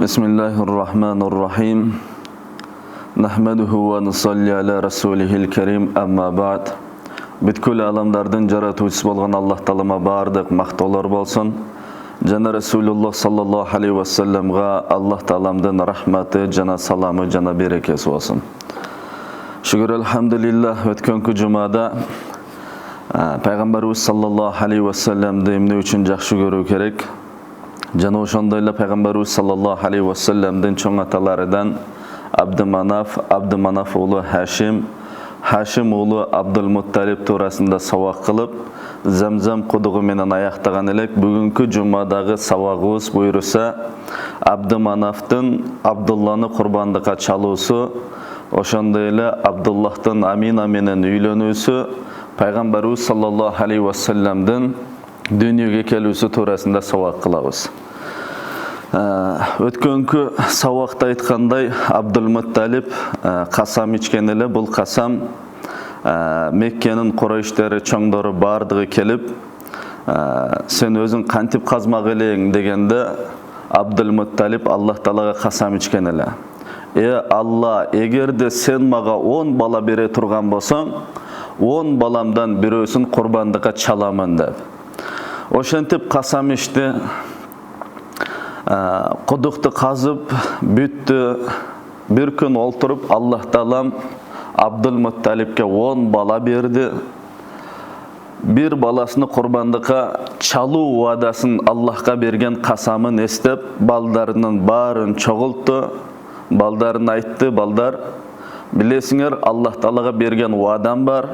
Bismillahirrahmanirrahim. Nahmaduhu wa nusalli ala rasulihil karim, amma ba'd. Бүткіл аламдардың жаратушысы болған Аллах Тағалама бардық мақтаулар болсын. Жана Расулуллах саллаллаху алейхи ва салламға Аллах Тағаламдың рахматы, жана саламы, жана берекесі болсын. Шүгір алхамдулиллах, өткөнкү жумада Пайғамбарыбыз саллаллаху алейхи ва салламды эмне үчүн жакшы көрүү керек? Жана ошондой эле Пайгамбарыбыз саллаллаху алейхи ва салламдын чоң аталарыдан Абдыманаф уулу Хашим уулу Абдулмутталиб туурасында сабак кылып, Замзам кудугу менен аяктаган элек. Бүгүнкү жумадагы сабагыбыз буйруса Абдыманафтын Абдулланы курбандыкка чалуусу, ошондой эле Абдуллахтын Амина менен үйлөнүүсү, Пайгамбарыбыз саллаллаху алейхи ва салламдын дүйнөгө келүүсү туурасында сабак кылабыз. Өткөнкү сабакта айткандай, Абдулмутталиб касам ичкен эле. Бул касам Меккенин Курайштери чоңдору бардыгы келип, сен өзүң кантип казмак элең дегенде, Абдулмутталиб Аллах Таалага касам ичкен эле. Алла, эгерде сен мага 10 бала бере турган болсоң, 10 баламдан бирөөсүн курбандыкка чаламын деп. Ошентип касам ичти. Кудукту казып бүттү. Бир күн олтуруп Аллах Таалам Абдулмутталибке 10 бала берди. Бир баласыны курбандыкка чалуу уадасын, Аллахка берген касамын эстеп, балдарынын баарын чогултту. Балдарын айтты: балдар, билесиңер, Аллах Таалага берген уадам бар.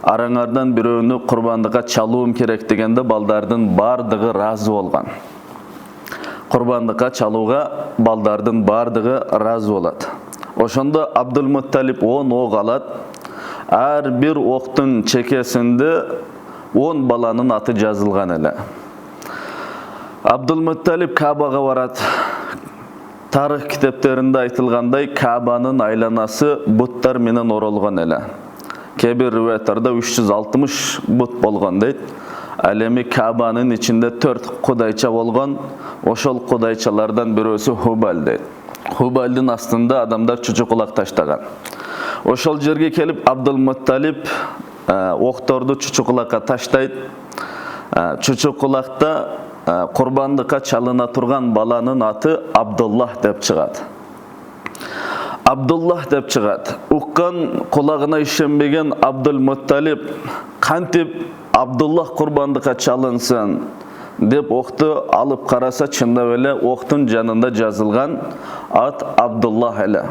Араңардан бирөөнү курбандыкка чалуум керек дегенде, балдардын бардыгы разы болгон. Курбандыкка чалууга балдардын бардыгы разы болот. Ошондо Абдулмутталиб 10 ок алат. Ар бир октун чекесинде 10 баланын аты жазылган эле. Абдулмутталиб Кабага барат. Тарых китептеринде айтылгандай, Кабанын айланасы буттар менен оролгон эле. Кээ-бир риваяттарда 360 бут болгон дейт. Ал эми Кабанын ичинде 4 кудайча болгон. Ошол кудайчалардан бирөөсү Хубал дейт. Хубалдын астында адамдар чучукулак таштаган. Ошол жерге келип Абдулмутталиб окторду чучукулакка таштайт. Чучукулакта курбандыкка чалына турган баланын аты Абдуллах деп чыгат. Абдуллах деп чыгат. Уккан, кулагына ишенбеген Абдулмутталиб кантип Абдуллах курбандыкка чалынсын деп окту алып караса, чындап эле октун жанында жазылган ат Абдуллах эле.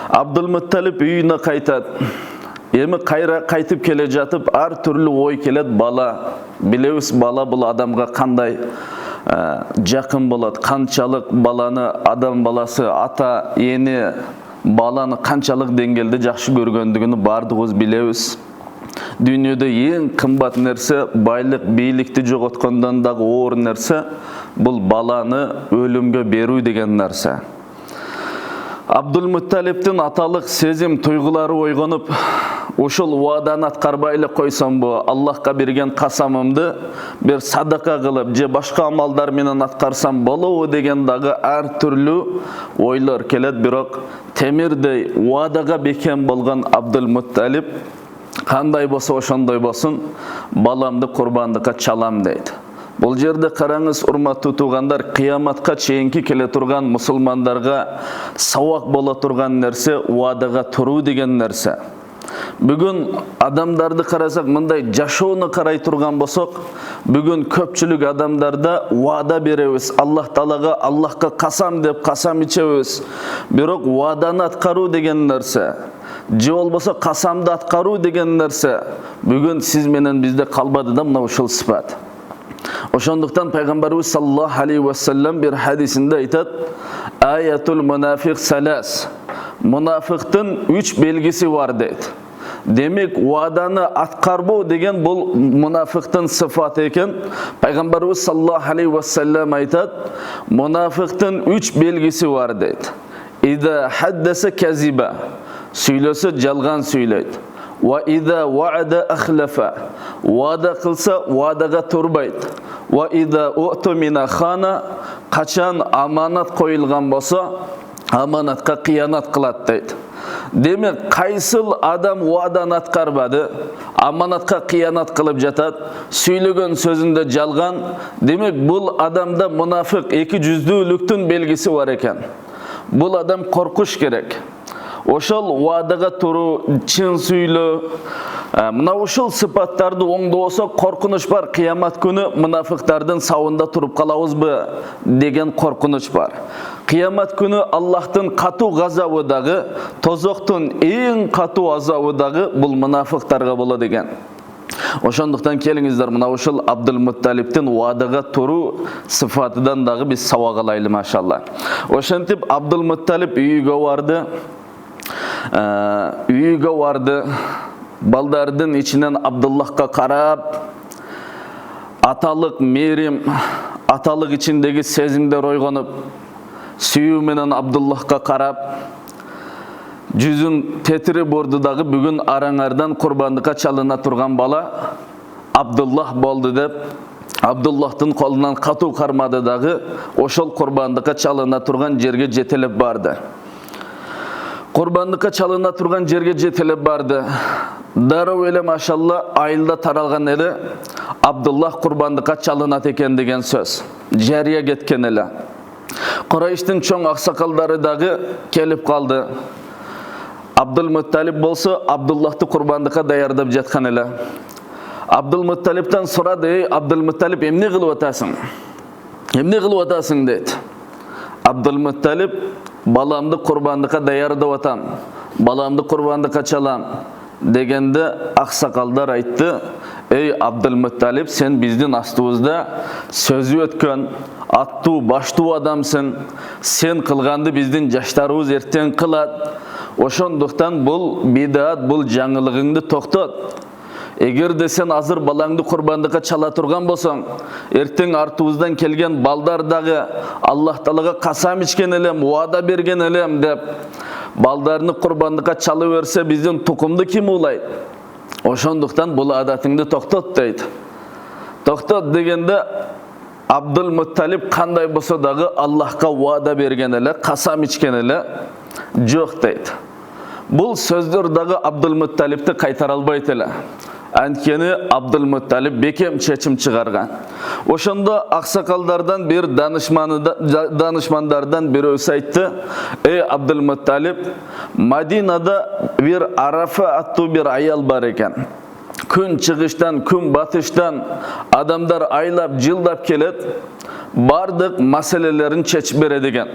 Абдулмутталиб үйүнө кайтат. Эми кайра кайтып келе жатып, ар түрлүү ой келет. Бала, билебиз, бала бул адамга кандай жакын болот, канчалык баланы адам баласы, ата эни баланы канчалык деңгээлде жакшы көргөндүгүнү бардыгыбыз билебиз. Дүйнөдө эң кымбат нерсе, байлык, бийликти жоготкондон дагы оор нерсе, бул баланы өлүмгө берүү деген нерсе. Абдулмутталибтин аталык сезим, туйгулары ойгонуп, ушул уаданы аткарбай эле койсомбу, Аллахка берген касамымды бир садака кылып же башка амалдар менен аткарсам болобу деген дагы ар түрлүү ойлор келет. Бирок темирдей уадага бекем болгон Абдулмутталиб кандай болсо ошондой болсун, баламды курбандыкка чалам дейт. Бул жерде караңыз, урматтуу туугандар, кыяматка чейинки келе турган мусулмандарга сабак боло турган нерсе уадага туруу деген нерсе. Бүгүн адамдарды карасак, мындай жашоону карай турган болсок, бүгүн көпчүлүк адамдарда уада беребиз. Аллах Таалага, Аллахка касам деп касам ичебиз. Бирок уаданы аткаруу деген нерсе, же болбосо касамды аткаруу деген нерсе бүгүн сиз менен бизде калбады да, мына ушул сыпат. Ошондуктан Пайгамбарыбыз саллаллаху алейхи ва саллам бир хадисинде айтат: аятул мунафиq салас. Мунафиктин 3 белгиси бар дейт. Демек, уаданы аткарбоо деген бул мунафиктин сыфаты экен. Пайгамбарыбыз саллаллаху алейхи ва саллам айтат: мунафиктин 3 белгиси бар дейт. Ида хаддаса казиба. Сүйлөсө жалган сүйлөйт. Ва ида ваада ахлафа. Уада кылса уадага турбайт. Wa idha u'tumina khana, qachon amonat qo'yilgan bo'lsa, amonatga xiyonat qiladi deydi. Demek qaysil adam va'dan atqarmadi, amonatga xiyonat qilib жатады, сөйлеген сөзінде жалған, demek бұл адамда munofiq, екі жүздүүлүктүн белгisi бар екен. Бұл адам қорқыш керек. Ошол вадаға тұру, чын сөйлөө, мына ошол сыпаттарды оңдоосо коркунуч бар. Кыямат күнү мунафиктардын сабында туруп калабызбы деген коркунуч бар. Кыямат күнү Аллахтын катуу газабы дагы, тозоктун эң катуу азабы дагы бул мунафиктарга болот деген. Ошондуктан келиңиздер, мына ошол Абдул-Мутталибтин вадага туруу сыфатыдан дагы биз сабак алайлы, машалла. Ошентип Абдул-Мутталиб үйгө барды, балдардын ичинен Абдуллахка карап, аталык мерим, аталык ичиндеги сезимдер ойгонуп, сүйүү менен Абдуллахка карап, жүзүн тетири борду дагы бүгүн араңардан курбандыкка чалына турган бала Абдуллах болду деп, Абдуллахтын колунан катуу кармады дагы, ошол курбандыкка чалына турган жерге жетелеп барды. Курбандыкка чалына турган жерге жетелеп барды. Дароо эле машалла айылда таралган эле Абдуллах курбандыкка чалынат экен деген сөз. Жария кеткен эле. Курайштын чоң аксакалдары дагы келип калды. Абдул-Мутталиб болсо Абдуллахты курбандыкка даярдап жаткан эле. Абдул-Мутталибтен сурады: "Эй Абдул-Мутталиб, эмне кылып атасың? Эмне кылып атасың?" дейт. Абдул-Мутталиб: "Баламды курбандыкка даярдап атам. Баламды курбандыкка чалам." Дегенде аксакалдар айтты: "Эй Абдул-Мутталиб, сен биздин астыбызда сөзү өткөн, аттуу, баштуу адамсың. Сен кылганды биздин жаштарыбыз эртең кылат. Ошондуктан бул бидат, бул жаңылыгыңды токтот. Эгерде сен азыр балаңды курбандыкка чала турган болсоң, эртең артыбыздан келген балдар дагы Аллах Таалага касам ичкен элем, вада берген элем деп, балдарны курбандыкка чалып берсе биздин тукумду ким улайт? Ошондуктан бул адатыңды токтот" дейт. Токтот дегенде Абдул-Мутталиб кандай болсо дагы Аллахка вада берген эле, касам ичкен эле, жок дейт. Бул сөздөр дагы Абдул-Мутталибти кайтара албайт эле. Анткени Абдул-Мутталиб бекем чечим чыгарган. Ошондо аксакалдардан бир данышмандардан бирөөсү айтты: "Эй Абдул-Мутталиб, Мадинада бир Арафа аттуу бир аял бар экен. Күн чыгыштан, күн батыштан адамдар айлап, жылдап келет, бардык маселелерин чечип берет экен.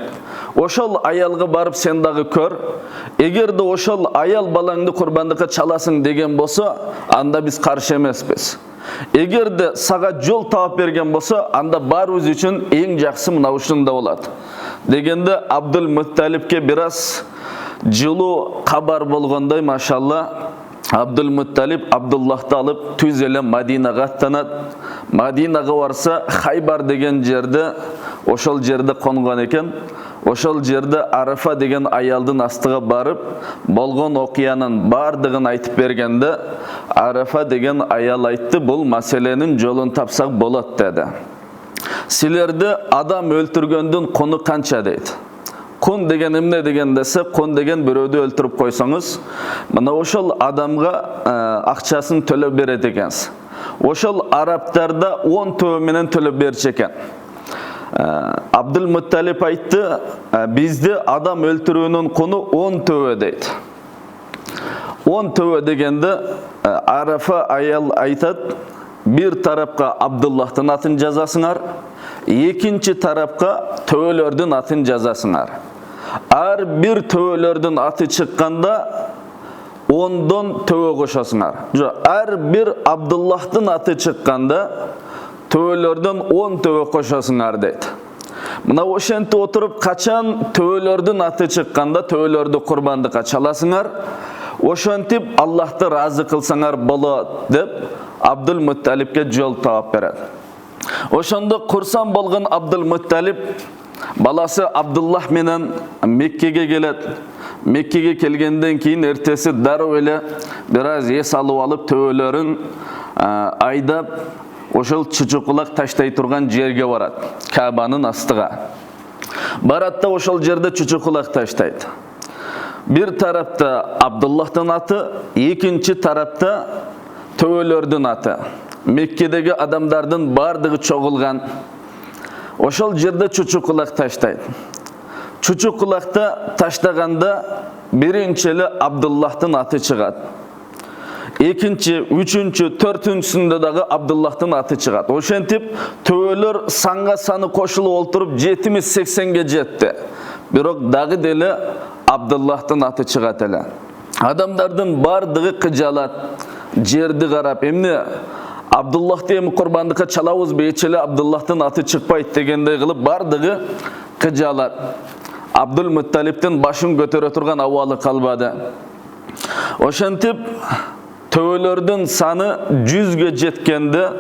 Ошол аялга барып сен дагы көр. Эгерде ошол аял балаңды курбандыкка чаласың деген болсо, анда биз каршы эмеспиз. Эгерде сага жол таап берген болсо, анда баарыбыз үчүн эң жакшы мына ушунда болот." Дегенде Абдул-Мутталибке бир аз жылуу кабар болгондой, машалла, Абдул-Мутталиб Абдуллахты алып түз эле Мадинага аттанат. Мадинага барса, Хайбар деген жерде, ошол жерде конгон экен. Ошол жерде Арафа деген аялдын астыга барып, болгон окуянын бардыгын айтып бергенде, Арафа деген аял айтты: "Бул маселенин жолун тапсак болот" деди. "Силерде адам өлтүргөндүн куну канча?" дейт. Кун деген эмне деген десе, кун деген бирөөдү өлтүрүп койсоңуз, мына ошол адамга акчасын төлөп берет экенсиз. Ошол арабтарда 10 төбө менен төлөп берчү экен. Абдул-Мутталиб айтты: "Бизде адам өлтүрүүнүн куну 10 төбө" дейт. 10 төбө дегенде Арафа аял айтат: "Бир тарапка Абдуллахтын атын жазасыңар, экинчи тарапка төбөлөрдүн атын жазасыңар. Ар бир төбөлөрдүн аты чыкканда 10дон төбө кошосуңар. Ар бир Абдуллахтын аты чыкканда төбөлөрдөн 10 төбө кошосуңар" дейт. Мына ошентип отуруп, качан төбөлөрдүн аты чыкканда төбөлөрдү курбандыкка чаласыңар, ошентип Аллахты ыраазы кылсаңар болот деп Абдул-Мутталибке жол таап берет. Ошондо курсан болгон Абдул-Мутталиб баласы Абдуллах менен Меккеге келет. Меккеге келгенден кийин эртеси дароо эле бир аз эс алып алып төбөлөрүн айдап ошол чучукулак таштай турган жерге барат, Кабанын астыга. Барат да ошол жерде чучукулак таштайт. Bir tarafta Abdullah'ın atı, ikinci tarafta töölörдүн atı. Mekke'deki adamlardan bardığı çoğulgan. Oşol жерде çuçukulak taştaydı. Çuçukulakta taştaganda birinçili Abdullah'ın atı çıgat. İkinci, üçüncü, törtüncüsünde dağı Abdullah'ın atı çıgat. Oşentip töölör sanga sanı koşulu olturup 70-80'ge jetti. Birok dağı deli Abdullah'ın atı çıgat ele. Adamlardan bardığı kıcalat, жерди карап, эмне Abdullah deymi kurbandıka çalavuz beyçeli Abdullah'ın atı çıkpayt degende kılıp bardығы kıcalat. Abdülmuttalip'ten başın götürü turgan avalı kalbadı. Oşantip töölördün sanı 100'ge jetkende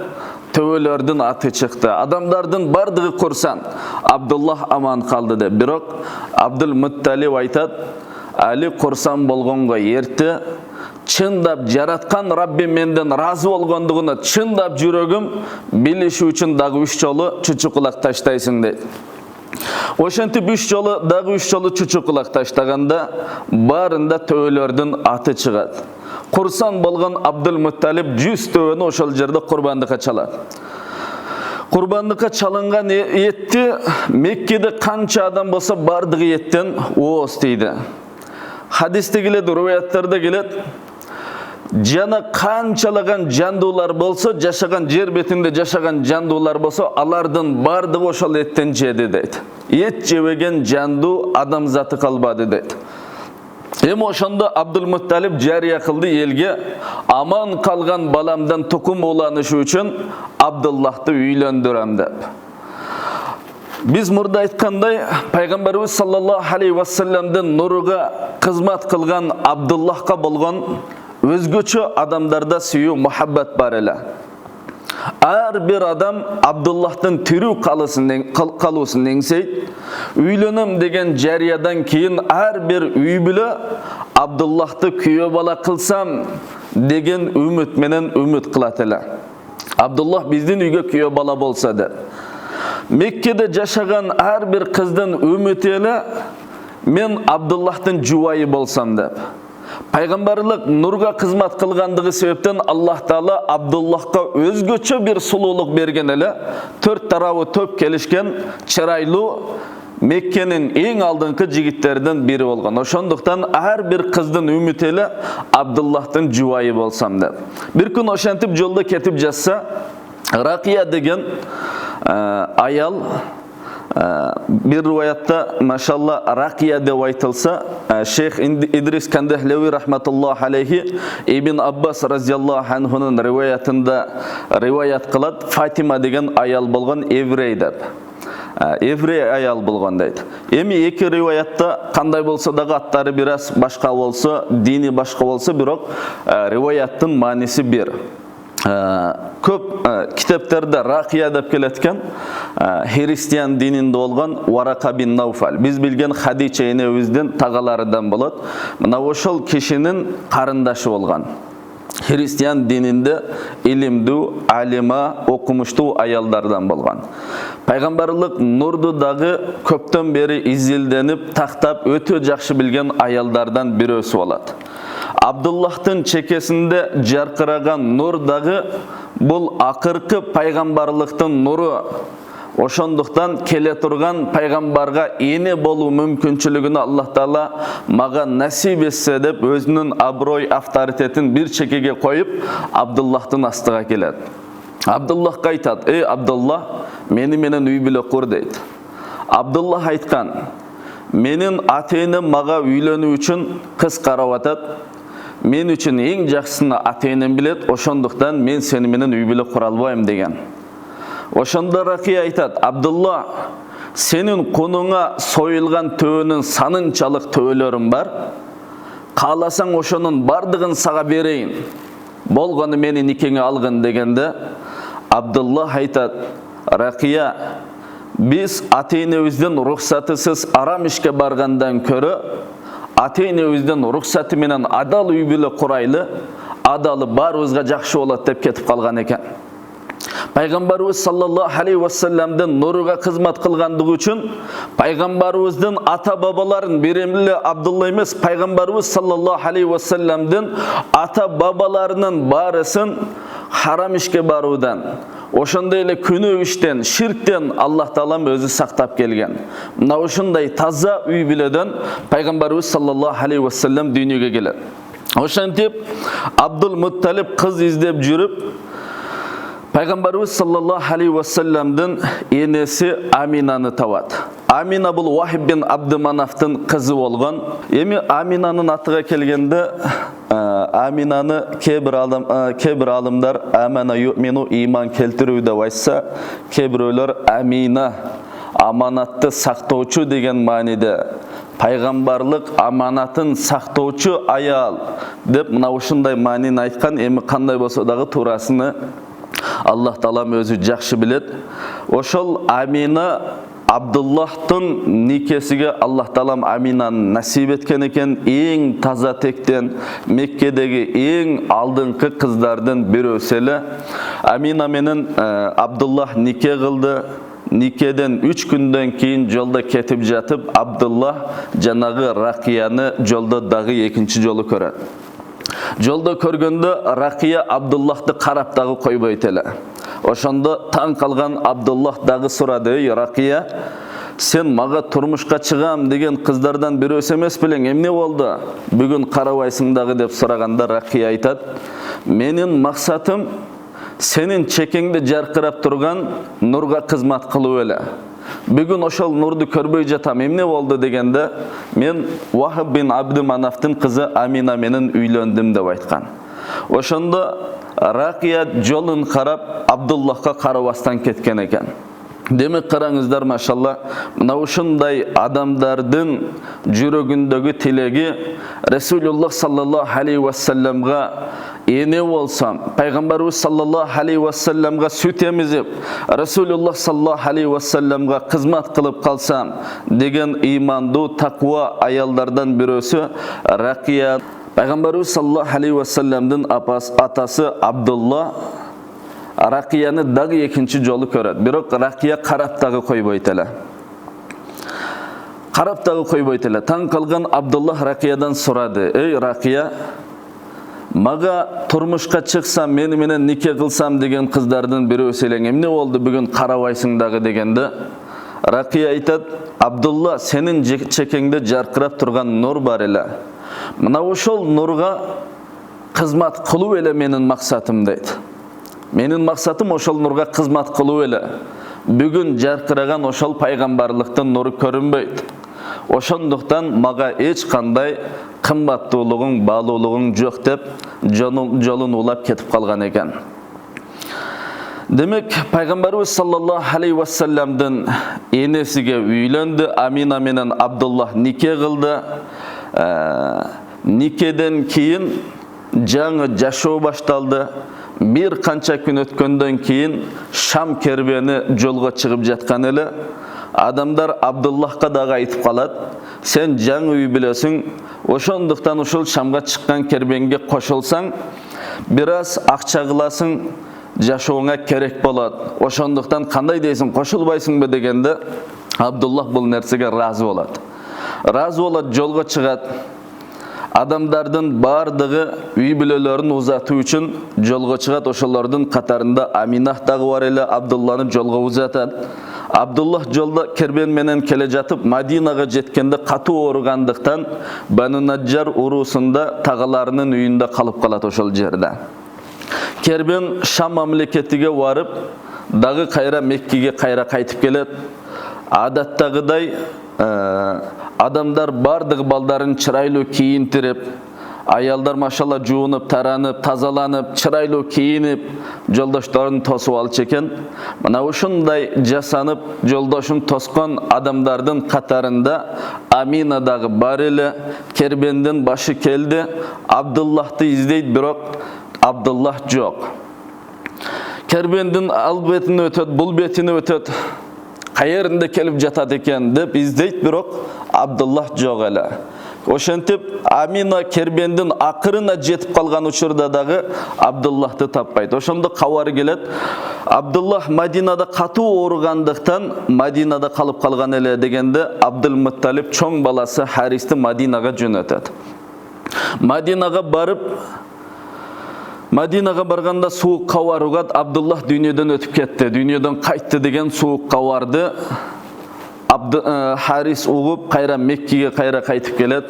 töölördün atı çıktı. Adamlardan bardığı kursan Abdullah aman kaldı de. Birok Abdülmuttalip aytat, Ali kursan bolgonga erti, çındap jaratkan Rabbim menden razı olgonduguna çındap жүрөгüm bilişi üçün dağı 3 jolu çuçukulak taştaysın deydi. Oşantip 3 jolu dağı 3 jolu çuçukulak taştaganda barında töölördün atı çıgat. Kursan bolgan Abdülmuttalip 100 töөнü oşol jerde kurbandıka çalat. Kurbandıka çalıngan etti Mekke'de kança adam bolsa bardığı etten oğuz deydi. Hadiste geledi, rivayetlarda geledi. Jana kançalagan jandular bolsa, jaşagan jer betinde jaşagan jandular bolsa, alardan bardığı oşol etten jedi deydi. Et jebegen jandu adam zatı kalbады deydi. Hem oşanda Abdülmuttalip jariya kıldı elge, aman kalgan balamdan tukum olanışı üçün Abdullah'ты üylöndürem dep. Biz murda aytkanday, Peygamberimiz sallallahu aleyhi ve sellem'den nuruga kızmat kılgan Abdullah'ka bolgan özgöçü adamlarda süyü muhabbet bar ele. Her bir adam Abdullah'tan türü kalıсын engseyt, üylönüm degen jariyadan keyin her bir üy bile Abdullah'ты küyö bala kılsam degen ümit menen ümit kılat ele. Abdullah bizden üyge küyö bala bolsa der. Mekke'de jaşagan her bir kızdan ümit ele, men Abdullah'tan juwayı bolsam dep. Peygamberlik nurga kızmat kılgandığı sebepten Allah Taala Abdullah'ka özgöçü bir sululuk bergen ele, 4 tarafı töp kelişken çıraylı Mekke'nin en aldığınki jigitlerden biri olgan. Oşonduktan her bir kızdan ümit ele Abdullah'tan juwayı bolsam dep. Bir gün oşantip jolda ketip jatsa, Raqiya degen ayal, bir rivayatta maşallah Raqiya deb aytılsa, Şeyh İdris Kandahlevi rahmetullah aleyhi İbn Abbas raziyallahu anhu'nun rivayatında rivayat kılat, Fatima degen ayal bolgan evrey dep. Evrey ayal bolgan deydi. Emi iki rivayatta kanday bolsa da attары biraz başka bolsa, dini başka bolsa, birok rivayattın manisi bir. Köp kitaplarda Raqiya dep keletken Hristiyan dininde olgan Waraka bin Nawfal. Biz bilgen Hadiçe enebizden tagalarından bolat. Mına oşol kişinin karındaşı olgan. Hristiyan dininde ilimdu, alima, okumuştu ayallardan bolgan. Peygamberlik nurdu dağı köpten beri izildenip, taktap, ötö jakşı bilgen ayallardan birisi bolat. Abdullah'ın çekesinde jarkıragan nur dağı bul akırkı peygamberlikten nuru. Oşonduktan kele turgan peygamberga ene bolu mümkünçülügünü Allah Taala maga nasip etse dep özünün abroy avtoritetin bir çekege koyup Abdullah'ın astıga keledi. Abdullah aytat, ey Abdullah, menen üy bile kur deydi. Abdullah aytkan, menin ateynim maga üylönүү üçün kız karap atat. Men üçün en jakşısını ateynim bilet, oşonduktan men seni menen üy bile kur albayım degen. Oşonda Raqiya aytat, Abdullah, senin konuna soyulgan töөнün sanınçalık töölörüm var. Kalasan oşonun bardığın sağa bereyin. Bolgonu meni nikenge algın degende, Abdullah aytat, Raqiya, biz ateyinebizden ruhsatısız aram işke bargandan körü, ateyinebizden ruhsatı menen adal üy bile kuraylı, adalı barыбызга jakşı bolat dep ketip kalgan eken. Пайғамбарыбыз саллаллаху алейхи вассаламдың нұрыға қызмат қылғандығы үшін пайғамбарыбыздың ата бабаларын беремлі Абдулла емес, пайғамбарыбыз саллаллаху алейхи вассаламдың ата бабаларының барысын харам ішке барудан, ошондай эле күнөө иштен, ширктен Аллах Таалам өзү сактап келген. Мына ошондой таза үй бүлөдөн пайгамбарыбыз саллаллаху алейхи вассалам дүйнөгө келет. Ошентип Абдул Мутталиб кыз издеп жүрүп, пайгамбарыбыз саллаллаху алейхи вассаламдын энеси Аминаны табат. Амина бул Вахиб бин Абдыманафтын кызы болгон. Эми Аминанын атыга келгенде Аминаны кейбір алымдар амана ю'мину иман келтирүү деп айтса, кейбіреулер Амина аманатты сактоочу деген мааниде пайгамбарлык аманатын сактоочу аял деп мына ушундай маанини айткан. Эми кандай болсо дагы туурасыны Аллах Таалам өзү жакшы билет. Ошол Амина Абдуллахтың никесіге Аллах Таалам Аминаны насип еткен екен. Ең таза тектен Меккедегі ең алдыңқы қыздардың бірі. Амина менен Абдуллах нике қылды. Никеден 3 күнден кейін жолда кетіп жатып, Абдуллах жанагы Рақияны жолда дағы екінші жолы көреді. Жолда көргенде Рақия Абдуллахты қарап дағы койбойт эле. Ошондо таң калган Абдуллах дагы сурады: "Ey Рақия, сен мага турмушка чыгам деген кыздардан бирөөсү эмес белең, эмне болду? Бүгүн карабайсың дагы" деп сураганда Рақия айтат: "Менин максатым сенин чекеңде жаркырап турган нурга кызмат кылуу эле. Бүгүн ошол нурду көрбөй жатам, эмне болду?" дегенде, "Мен Вахиб бин Абдыманафтын кызы Амина менен үйлөндүм" деп айткан. Ошондо Рақия жолун карап Абдуллахка карабастан кеткен экен. Демек караңыздар, машалла, мына ушундай адамдардын жүрөгүндөгү тилеги Расулуллах саллаллаху алейхи вассаламга эне болсам, пайгамбарыбыз саллаллаху алейхи вассаламга сүт эмизип, Расулуллах саллаллаху алейхи вассаламга кызмат кылып калсам деген имандуу, таква аялдардан бирөөсү Рақия. Пайгамбарыбыз саллаллаху алейхи вассаламдын атасы Абдулла Рақияны дагы экинчи жолу көрөт. Бирок Рақия карап дагы койбойт эле. Таң калган Абдулла Рақиядан сурады: "Ey Рақия, мага турмушка чыксам, мени менен нике кылсам деген кыздардын бирөөсү элең, эмне болду бүгүн карабайсың дагы?" дегенде Рақия айтат: "Абдулла, сенин чекеңде жаркырап турган нур бар эле. Мына ошол нурга кызмат кылуу эле менин максатым" дейт. "Менин максатым ошол нурга кызмат кылуу эле. Бүгүн жаркыраган ошол пайгамбарлыктын нуру көрүнбөйт. Ошондуктан мага эч кандай кымбаттуулугуң, баалуулугуң жок" деп жолун улап кетип калган экен. Демек, пайгамбарыбыз саллаллаху алейхи вассаламдын энесиге үйлөндү, Амина менен Абдуллах нике кылды. Никеден кийин жаңы жашоо башталды. Bir kança gün ötkөндөн кийин Шам кербени жолго чыгып жаткан эле адамдар Абдуллахка дагы айтып калат: "Сен жаңы үй билесиң, ошондуктан ушул Шамга чыккан кербенге кошулсаң, бир аз акча кыласың, жашооңа керек болот. Ошондуктан кандай дейсиң, кошулбайсыңбы?" дегенде Абдуллах бул нерсеге ыраазы болот, жолго чыгат. Адамдардын бардыгы үй бүлөлөрүн узатуу үчүн жолго чыгат. Ошолордун катарында Аминах дагы бар эле, Абдулланы жолго узатат. Абдуллах жолда кербен менен келе жатып, Мадинага жеткенде катуу ооругандыктан Бану Наджар уруусунда тагаларынын үйүндө калып калат ошол жерде. Кербен Шам мамлекетиге барып, дагы кайра Меккеге кайтып келет. Адаттагыдай адамдар бардыгы балдарын чырайлуу кийинтирип, аялдар машалла жуунуп, таранып, тазаланып, чырайлуу кийинип, жолдошторун тосуп алчу экен. Мына ушундай жасанып, жолдошун тоскон адамдардын катарында Амина дагы бар эле. Кербендин башы келди, Абдуллахты издейт, бирок Абдуллах жок. Кербендин ал бетин өтөт, бул бетини өтөт. Qayerinde kelip jatat eken deb izdeyt, birok Abdullah жоқ эле. Ошентип Амина кербендин акырына жетип калган учурда дагы Абдуллахты таппайт. Ошондо кабар келет. Абдуллах Мадинада катуу ооругандыктан Мадинада калып калган эле дегенде Абдул-Мутталиб чоң баласы Харисти Мадинага жөнөтөт. Мадинага барганда суук кабар угат, Абдуллах дүйнөдөн өтүп кетти, дүйнөдөн кайтты деген суук кабарды Харис угуп кайра Меккеге кайра кайтып келет.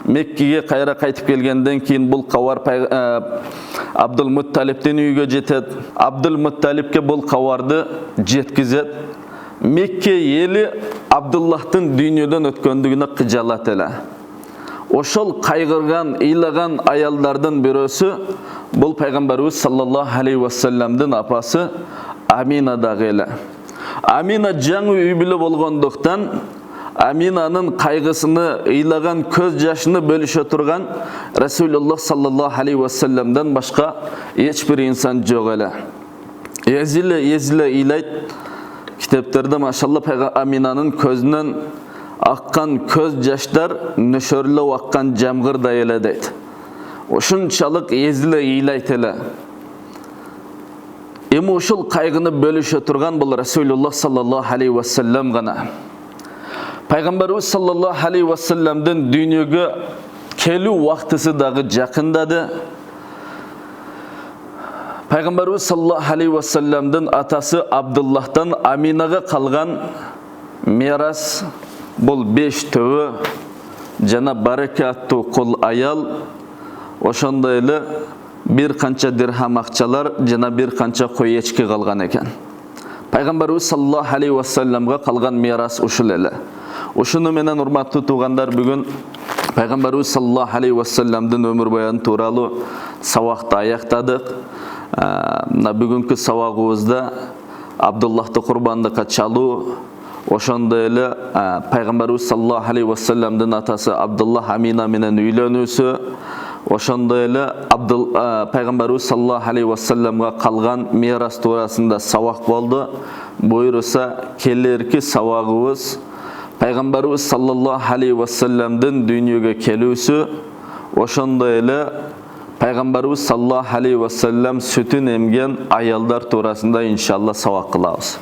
Меккеге кайра кайтып келгенден кийин бул кабар Абдул-Мутталибтин үйгө жетет. Абдул-Мутталибке бул кабарды жеткизет. Мекке эли Абдуллахтын дүйнөдөн өткөндүгүнө кыжалат эле. Ошол кайгырган, ыйлаган аялдардын бирөөсү бул пайгамбарыбыз саллаллаху алейхи вассаламдын апасы Амина дагы эле. Амина жаңы үй бүлө болгондуктан Аминанын кайгысыны, ыйлаган көз жашыны бөлүшө турган Расулуллах саллаллаху алейхи вассаламдан башка эч бир инсан жок эле. Езиле ыйлайт. Китептерде машалла Аминанын көзүнөн аккан көз жаштар нөшөрлөп аккан жамгырдай эле дейт. Ошунчалык езиле ыйлайт эле. Эми ушул кайгыны бөлүшө турган бул Расулуллах саллаллаху алейхи вассалам гана. Пайгамбарыбыз саллаллаху алейхи вассаламдын дүйнөгө келүү убактысы дагы жакындады. Пайгамбарыбыз саллаллаху алейхи вассаламдын атасы Абдуллахтан Аминага калган мирас бул 5 төбө жана барака аттуу кул аял, ошондой эле бир канча дирхам акчалар жана бир канча кой эчки калган экен. Пайгамбарыбыз саллаллаху алейхи вассаламга калган мирас ушул эле. Ушуну менен урматтуу туугандар, бүгүн Пайгамбарыбыз саллаллаху алейхи вассаламдын өмүр баяны тууралуу сабакты аяктадык. Мына бүгүнкү сабагыбызда Абдуллахты курбандыкка чалуу, ошондой эле Пайгамбарыбыз саллаллаху алейхи вассаламдын атасы Абдуллах Амина менен үйлөнүүсү, ошондой эле Пайгамбарыбыз саллаллаху алейхи вассаламга калган мирас туурасында сабак болду. Буйруса келерки сабагыбыз Пайгамбарыбыз саллаллаху алейхи вассаламдын дүйнөгө келүүсү, ошондой эле Пайгамбарыбыз саллаллаху алейхи вассалам сүтүн эмген аялдар туурасында иншалла сабак кылабыз.